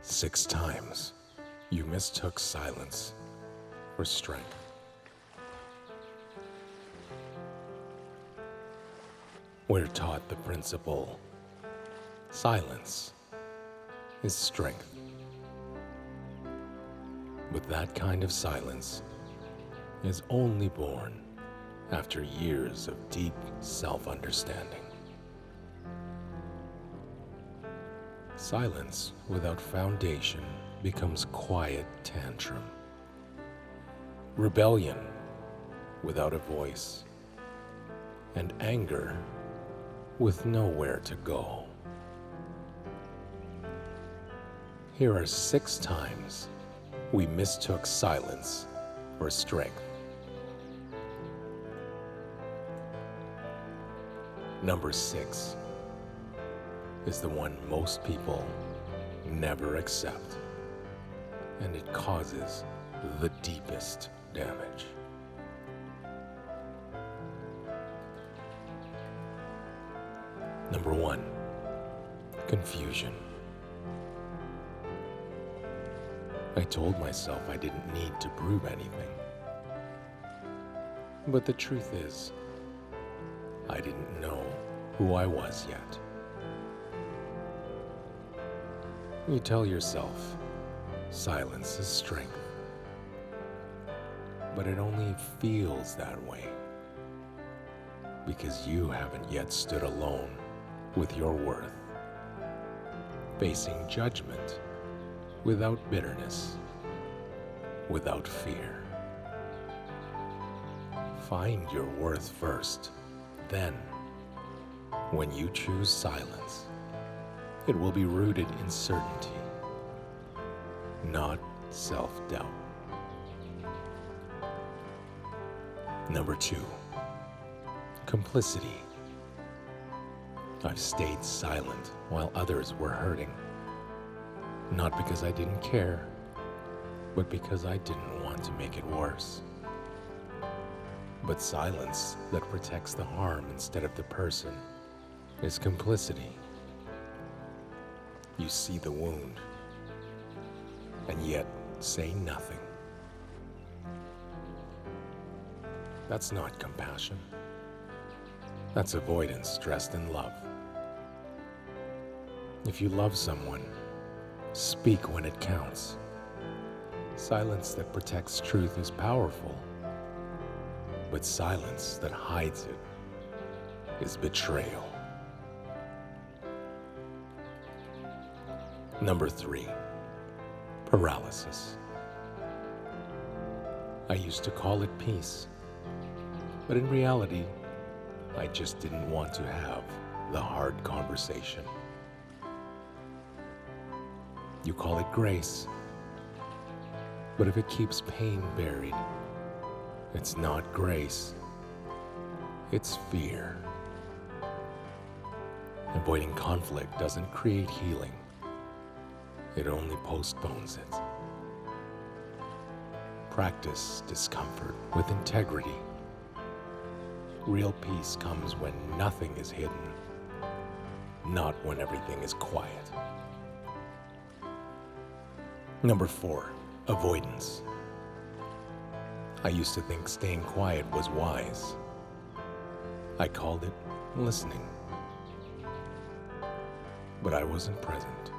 6 times you mistook silence for strength. We're taught the principle, silence is strength. But that kind of silence is only born after years of deep self-understanding. Silence without foundation becomes quiet tantrum. Rebellion without a voice, and anger with nowhere to go. Here are 6 times we mistook silence for strength. Number 6 is the one most people never accept, and it causes the deepest damage. Number 1, confusion. I told myself I didn't need to prove anything. But the truth is, I didn't know who I was yet. You tell yourself, silence is strength. But it only feels that way because you haven't yet stood alone with your worth, facing judgment without bitterness, without fear. Find your worth first, then, when you choose silence, it will be rooted in certainty, not self-doubt. Number 2, complicity. I've stayed silent while others were hurting, not because I didn't care, but because I didn't want to make it worse. But silence that protects the harm instead of the person is complicity. You see the wound, and yet say nothing. That's not compassion. That's avoidance dressed in love. If you love someone, speak when it counts. Silence that protects truth is powerful, but silence that hides it is betrayal. Number 3, paralysis. I used to call it peace, but in reality, I just didn't want to have the hard conversation. You call it grace, but if it keeps pain buried, it's not grace, it's fear. Avoiding conflict doesn't create healing, it only postpones it. Practice discomfort with integrity. Real peace comes when nothing is hidden, not when everything is quiet. Number 4, avoidance. I used to think staying quiet was wise. I called it listening. But I wasn't present.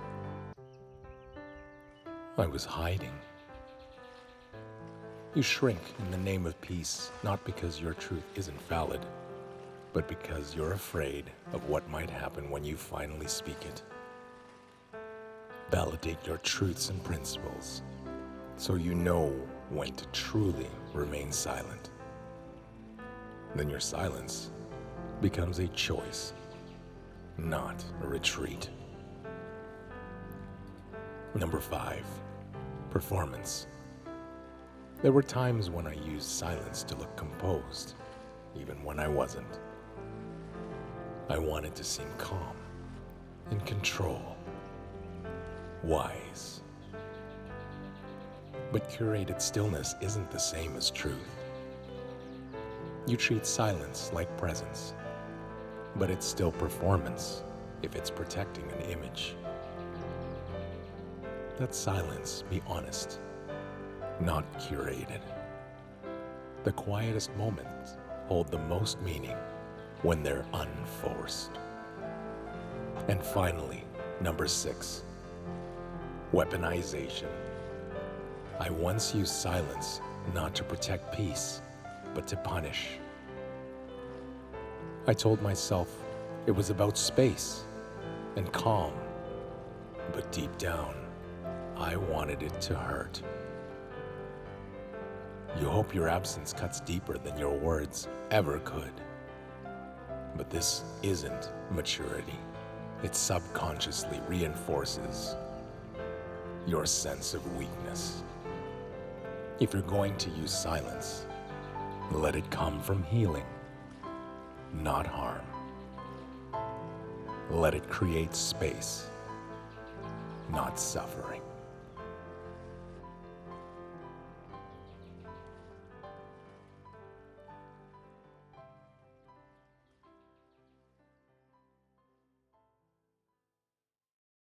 I was hiding. You shrink in the name of peace, not because your truth isn't valid, but because you're afraid of what might happen when you finally speak it. Validate your truths and principles, so you know when to truly remain silent. Then your silence becomes a choice, not a retreat. Number 5, performance. There were times when I used silence to look composed, even when I wasn't. I wanted to seem calm, in control, wise. But curated stillness isn't the same as truth. You treat silence like presence, but it's still performance if it's protecting an image. Let silence be honest, not curated. The quietest moments hold the most meaning when they're unforced. And finally, number 6, weaponization. I once used silence not to protect peace, but to punish. I told myself it was about space and calm, but deep down, I wanted it to hurt. You hope your absence cuts deeper than your words ever could. But this isn't maturity. It subconsciously reinforces your sense of weakness. If you're going to use silence, let it come from healing, not harm. Let it create space, not suffering.